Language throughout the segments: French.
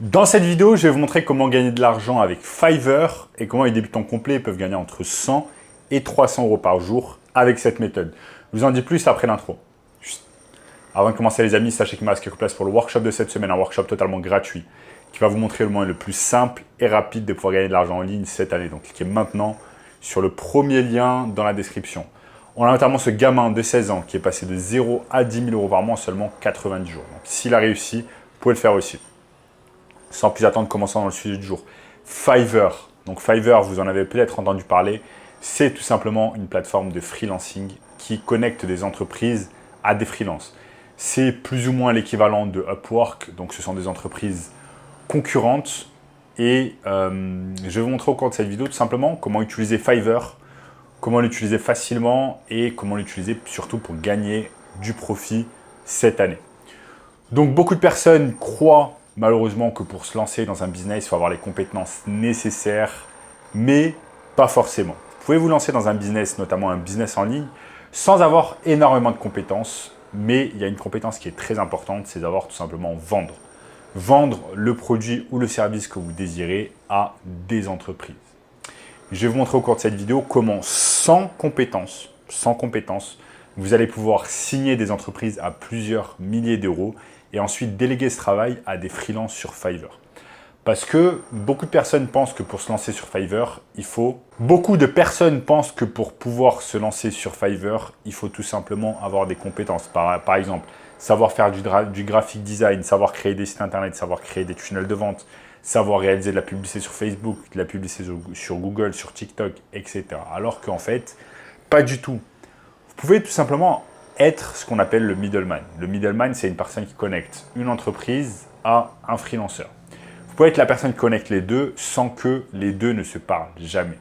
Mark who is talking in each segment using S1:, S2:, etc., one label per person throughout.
S1: Dans cette vidéo, je vais vous montrer comment gagner de l'argent avec Fiverr et comment les débutants complets peuvent gagner entre 100 et 300 euros par jour avec cette méthode. Je vous en dis plus après l'intro. Avant de commencer les amis, sachez qu'il me reste quelques places pour le workshop de cette semaine, un workshop totalement gratuit qui va vous montrer le moyen le plus simple et rapide de pouvoir gagner de l'argent en ligne cette année. Donc cliquez maintenant sur le premier lien dans la description. On a notamment ce gamin de 16 ans qui est passé de 0 à 10 000 euros par mois en seulement 90 jours. Donc s'il a réussi, vous pouvez le faire aussi. Sans plus attendre, commençons dans le sujet du jour. Fiverr. Donc Fiverr, vous en avez peut-être entendu parler. C'est tout simplement une plateforme de freelancing qui connecte des entreprises à des freelances. C'est plus ou moins l'équivalent de Upwork. Donc ce sont des entreprises concurrentes. Et je vais vous montrer au cours de cette vidéo tout simplement comment utiliser Fiverr, comment l'utiliser facilement et comment l'utiliser surtout pour gagner du profit cette année. Donc beaucoup de personnes croient malheureusement que pour se lancer dans un business, il faut avoir les compétences nécessaires, mais pas forcément. Vous pouvez vous lancer dans un business, notamment un business en ligne, sans avoir énormément de compétences, mais il y a une compétence qui est très importante, c'est d'avoir tout simplement vendre. Vendre le produit ou le service que vous désirez à des entreprises. Je vais vous montrer au cours de cette vidéo comment sans compétences, vous allez pouvoir signer des entreprises à plusieurs milliers d'euros et ensuite déléguer ce travail à des freelances sur Fiverr. Parce que beaucoup de personnes pensent que pour se lancer sur Fiverr, Beaucoup de personnes pensent que pour pouvoir se lancer sur Fiverr, il faut tout simplement avoir des compétences. Par exemple, savoir faire du graphic design, savoir créer des sites internet, savoir créer des tunnels de vente, savoir réaliser de la publicité sur Facebook, de la publicité sur Google, sur TikTok, etc. Alors qu'en fait, pas du tout. Vous pouvez tout simplement être ce qu'on appelle le middleman. Le middleman, c'est une personne qui connecte une entreprise à un freelanceur. Vous pouvez être la personne qui connecte les deux sans que les deux ne se parlent jamais.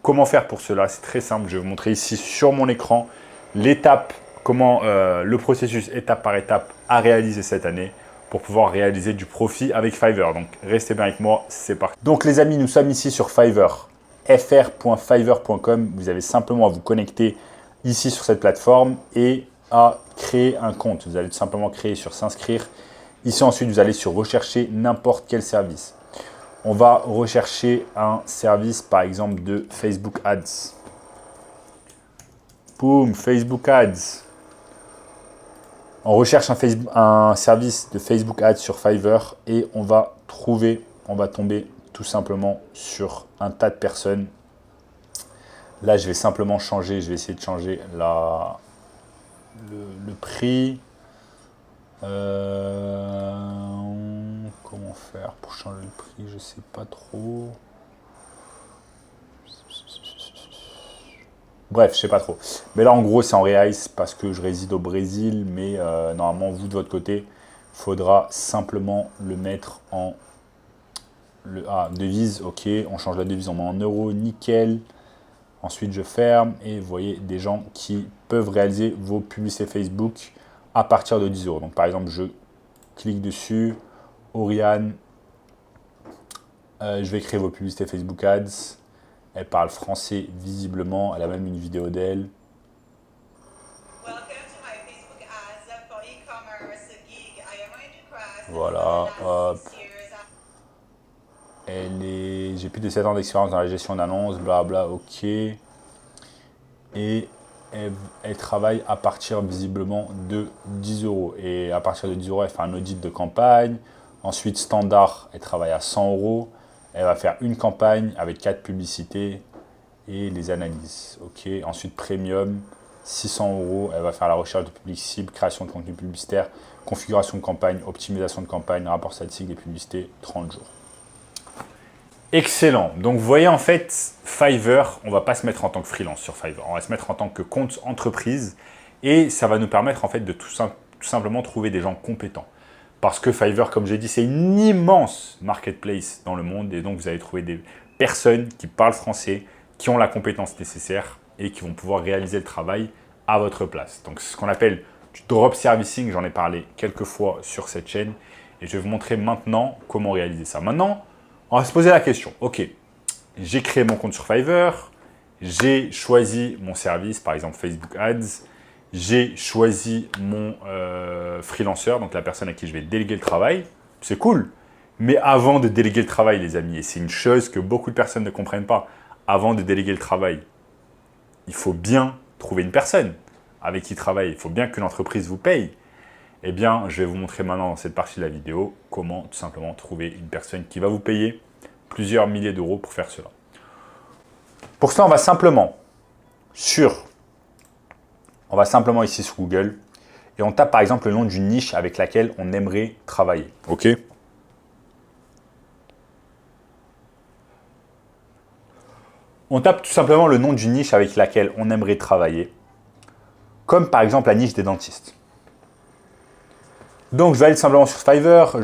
S1: Comment faire pour cela? C'est très simple. Je vais vous montrer ici sur mon écran l'étape, le processus étape par étape à réaliser cette année pour pouvoir réaliser du profit avec Fiverr. Donc, restez bien avec moi, c'est parti. Donc, les amis, nous sommes ici sur Fiverr, fr.fiverr.com. Vous avez simplement à vous connecter ici sur cette plateforme et à créer un compte. Vous allez tout simplement créer sur s'inscrire. Ici ensuite, vous allez sur rechercher n'importe quel service. On va rechercher un service par exemple de Facebook Ads. Boum, Facebook Ads. On recherche un service de Facebook Ads sur Fiverr et on va tomber tout simplement sur un tas de personnes. Là, je vais simplement changer, je vais essayer de changer le prix. Comment faire pour changer le prix? Je sais pas trop. Bref, je sais pas trop. Mais là, en gros, c'est en reais parce que je réside au Brésil. Mais normalement, vous, de votre côté, il faudra simplement le mettre en devise. Ok, on change la devise, on met en euros, nickel. Ensuite, je ferme et vous voyez des gens qui peuvent réaliser vos publicités Facebook à partir de 10 euros. Donc, par exemple, je clique dessus. Oriane, je vais créer vos publicités Facebook Ads. Elle parle français visiblement. Elle a même une vidéo d'elle. Voilà, hop. J'ai plus de 7 ans d'expérience dans la gestion d'annonces, blabla, ok. Et elle travaille à partir visiblement de 10 euros. Et à partir de 10 euros, elle fait un audit de campagne. Ensuite, standard, elle travaille à 100 euros. Elle va faire une campagne avec 4 publicités et les analyses. Ok. Ensuite, premium, 600 euros. Elle va faire la recherche de public cible, création de contenu publicitaire, configuration de campagne, optimisation de campagne, rapport statistique des publicités, 30 jours. Excellent. Donc, vous voyez, en fait, Fiverr, on ne va pas se mettre en tant que freelance sur Fiverr. On va se mettre en tant que compte entreprise et ça va nous permettre, en fait, de tout simplement trouver des gens compétents. Parce que Fiverr, comme j'ai dit, c'est une immense marketplace dans le monde et donc, vous allez trouver des personnes qui parlent français, qui ont la compétence nécessaire et qui vont pouvoir réaliser le travail à votre place. Donc, c'est ce qu'on appelle du drop servicing. J'en ai parlé quelques fois sur cette chaîne et je vais vous montrer maintenant comment réaliser ça. Maintenant, on va se poser la question. Ok, j'ai créé mon compte sur Fiverr, j'ai choisi mon service, par exemple Facebook Ads, j'ai choisi mon freelanceur, donc la personne à qui je vais déléguer le travail. C'est cool. Mais avant de déléguer le travail, les amis, et c'est une chose que beaucoup de personnes ne comprennent pas, avant de déléguer le travail, il faut bien trouver une personne avec qui travailler. Il faut bien que l'entreprise vous paye. Eh bien, je vais vous montrer maintenant dans cette partie de la vidéo comment tout simplement trouver une personne qui va vous payer plusieurs milliers d'euros pour faire cela. Pour cela, on va simplement ici sur Google et on tape par exemple le nom d'une niche avec laquelle on aimerait travailler. OK ? On tape tout simplement le nom d'une niche avec laquelle on aimerait travailler, comme par exemple la niche des dentistes. Donc, je vais aller simplement sur Fiverr,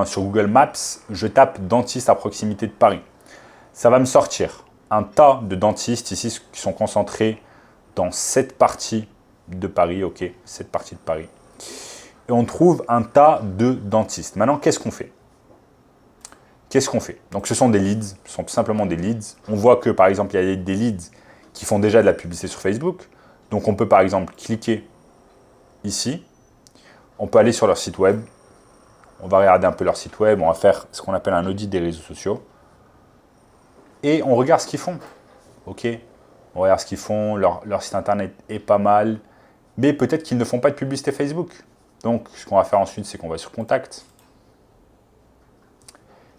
S1: sur Google Maps, je tape dentiste à proximité de Paris. Ça va me sortir un tas de dentistes ici qui sont concentrés dans cette partie de Paris, ok, cette partie de Paris. Et on trouve un tas de dentistes. Maintenant, qu'est-ce qu'on fait? Donc, ce sont des leads, ce sont tout simplement des leads. On voit que, par exemple, il y a des leads qui font déjà de la publicité sur Facebook. Donc, on peut, par exemple, cliquer ici. On peut aller sur leur site web. On va regarder un peu leur site web. On va faire ce qu'on appelle un audit des réseaux sociaux. Et on regarde ce qu'ils font. Ok, on regarde ce qu'ils font. Leur site internet est pas mal. Mais peut-être qu'ils ne font pas de publicité Facebook. Donc, ce qu'on va faire ensuite, c'est qu'on va sur Contact.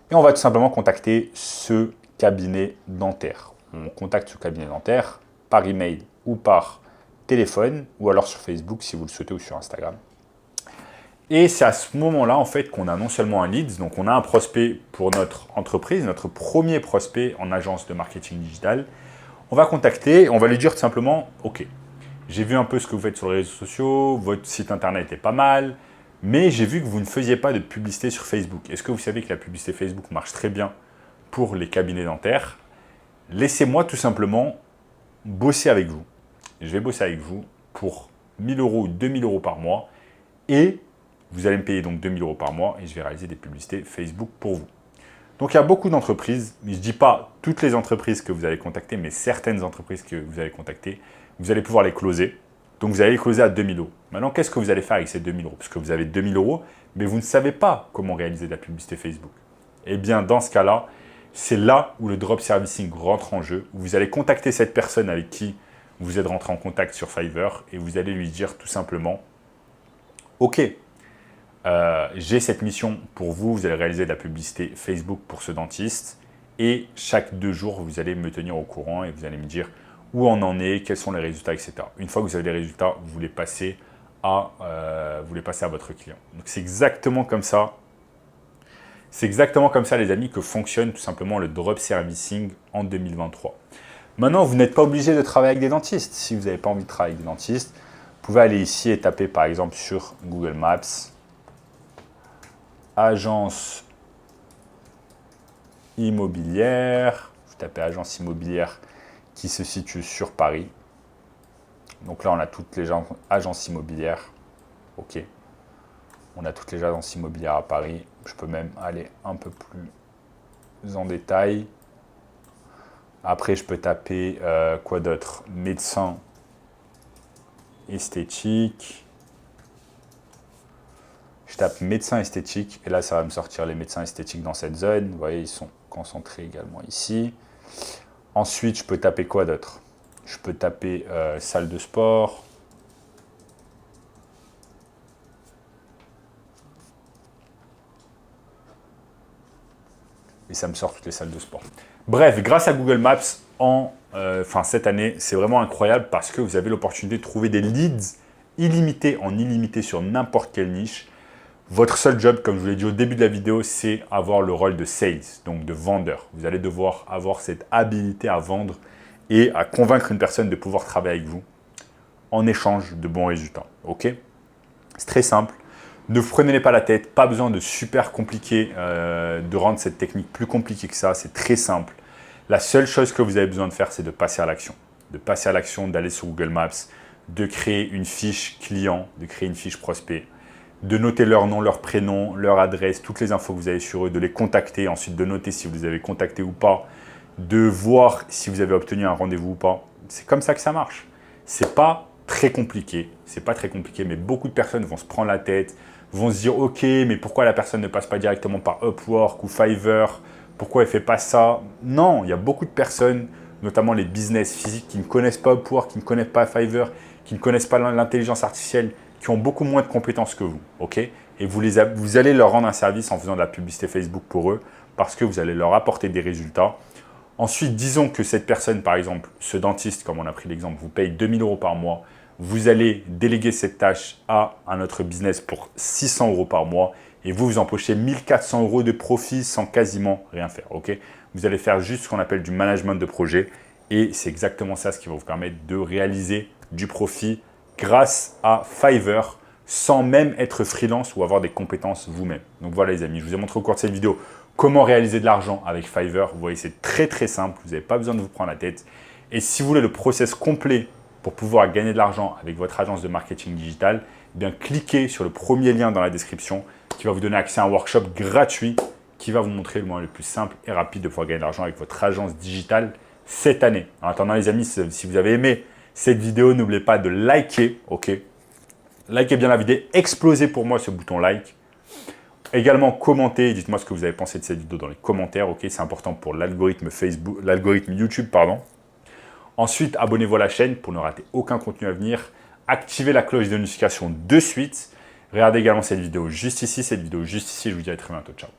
S1: Et on va tout simplement contacter ce cabinet dentaire. On contacte ce cabinet dentaire par email ou par téléphone, ou alors sur Facebook si vous le souhaitez, ou sur Instagram. Et c'est à ce moment-là, en fait, qu'on a non seulement un lead, donc on a un prospect pour notre entreprise, notre premier prospect en agence de marketing digital. On va contacter, on va lui dire tout simplement, ok, j'ai vu un peu ce que vous faites sur les réseaux sociaux, votre site internet est pas mal, mais j'ai vu que vous ne faisiez pas de publicité sur Facebook. Est-ce que vous savez que la publicité Facebook marche très bien pour les cabinets dentaires? Laissez-moi tout simplement bosser avec vous. Je vais bosser avec vous pour 1 000 euros ou 2 000 euros par mois et vous allez me payer donc 2 000 euros par mois et je vais réaliser des publicités Facebook pour vous. Donc, il y a beaucoup d'entreprises, mais je ne dis pas toutes les entreprises que vous allez contacter, mais certaines entreprises que vous allez contacter, vous allez pouvoir les closer. Donc, vous allez les closer à 2 000 euros. Maintenant, qu'est-ce que vous allez faire avec ces 2 000 euros? Parce que vous avez 2 000 euros, mais vous ne savez pas comment réaliser de la publicité Facebook. Eh bien, dans ce cas-là, c'est là où le drop servicing rentre en jeu, où vous allez contacter cette personne avec qui vous êtes rentré en contact sur Fiverr et vous allez lui dire tout simplement « Ok, j'ai cette mission pour vous, vous allez réaliser de la publicité Facebook pour ce dentiste et chaque 2 jours, vous allez me tenir au courant et vous allez me dire où on en est, quels sont les résultats, etc. Une fois que vous avez les résultats, vous les passez à votre client. Donc, c'est exactement comme ça. C'est exactement comme ça, les amis, que fonctionne tout simplement le drop servicing en 2023. Maintenant, vous n'êtes pas obligé de travailler avec des dentistes. Si vous n'avez pas envie de travailler avec des dentistes, vous pouvez aller ici et taper par exemple sur Google Maps agence immobilière. Vous tapez agence immobilière qui se situe sur Paris. Donc là, on a toutes les agences immobilières. Ok. On a toutes les agences immobilières à Paris. Je peux même aller un peu plus en détail. Après, je peux taper quoi d'autre? Médecin esthétique. Je tape médecin esthétique et là, ça va me sortir les médecins esthétiques dans cette zone. Vous voyez, ils sont concentrés également ici. Ensuite, je peux taper quoi d'autre? Je peux taper salle de sport. Et ça me sort toutes les salles de sport. Bref, grâce à Google Maps, cette année, c'est vraiment incroyable parce que vous avez l'opportunité de trouver des leads illimités en illimité sur n'importe quelle niche. Votre seul job, comme je vous l'ai dit au début de la vidéo, c'est avoir le rôle de sales, donc de vendeur. Vous allez devoir avoir cette habilité à vendre et à convaincre une personne de pouvoir travailler avec vous en échange de bons résultats. Ok? C'est très simple. Ne vous prenez pas la tête, pas besoin de super compliqué, de rendre cette technique plus compliquée que ça. C'est très simple. La seule chose que vous avez besoin de faire, c'est de passer à l'action. De passer à l'action, d'aller sur Google Maps, de créer une fiche client, de créer une fiche prospect, de noter leur nom, leur prénom, leur adresse, toutes les infos que vous avez sur eux, de les contacter, ensuite de noter si vous les avez contactés ou pas, de voir si vous avez obtenu un rendez-vous ou pas. C'est comme ça que ça marche. C'est pas très compliqué, mais beaucoup de personnes vont se prendre la tête, vont se dire « Ok, mais pourquoi la personne ne passe pas directement par Upwork ou Fiverr? Pourquoi elle ne fait pas ça ?» Non, il y a beaucoup de personnes, notamment les business physiques, qui ne connaissent pas Upwork, qui ne connaissent pas Fiverr, qui ne connaissent pas l'intelligence artificielle, qui ont beaucoup moins de compétences que vous. Ok, et vous allez leur rendre un service en faisant de la publicité Facebook pour eux parce que vous allez leur apporter des résultats. Ensuite, disons que cette personne, par exemple, ce dentiste, comme on a pris l'exemple, vous paye 2 000 € par mois. Vous allez déléguer cette tâche à un autre business pour 600 € par mois et vous empochez 1 400 € de profit sans quasiment rien faire. Ok, vous allez faire juste ce qu'on appelle du management de projet et c'est exactement ça ce qui va vous permettre de réaliser du profit grâce à Fiverr sans même être freelance ou avoir des compétences vous-même. Donc voilà les amis, je vous ai montré au cours de cette vidéo comment réaliser de l'argent avec Fiverr. Vous voyez, c'est très très simple, vous n'avez pas besoin de vous prendre la tête. Et si vous voulez le process complet pour pouvoir gagner de l'argent avec votre agence de marketing digital, eh bien cliquez sur le premier lien dans la description qui va vous donner accès à un workshop gratuit qui va vous montrer le moyen le plus simple et rapide de pouvoir gagner de l'argent avec votre agence digitale cette année. En attendant les amis, si vous avez aimé cette vidéo, n'oubliez pas de liker, ok? Likez bien la vidéo, explosez pour moi ce bouton like. Également, commentez, dites-moi ce que vous avez pensé de cette vidéo dans les commentaires, ok? C'est important pour l'algorithme Facebook, l'algorithme YouTube, pardon. Ensuite, abonnez-vous à la chaîne pour ne rater aucun contenu à venir. Activez la cloche de notification de suite. Regardez également cette vidéo juste ici, je vous dis à très bientôt, ciao.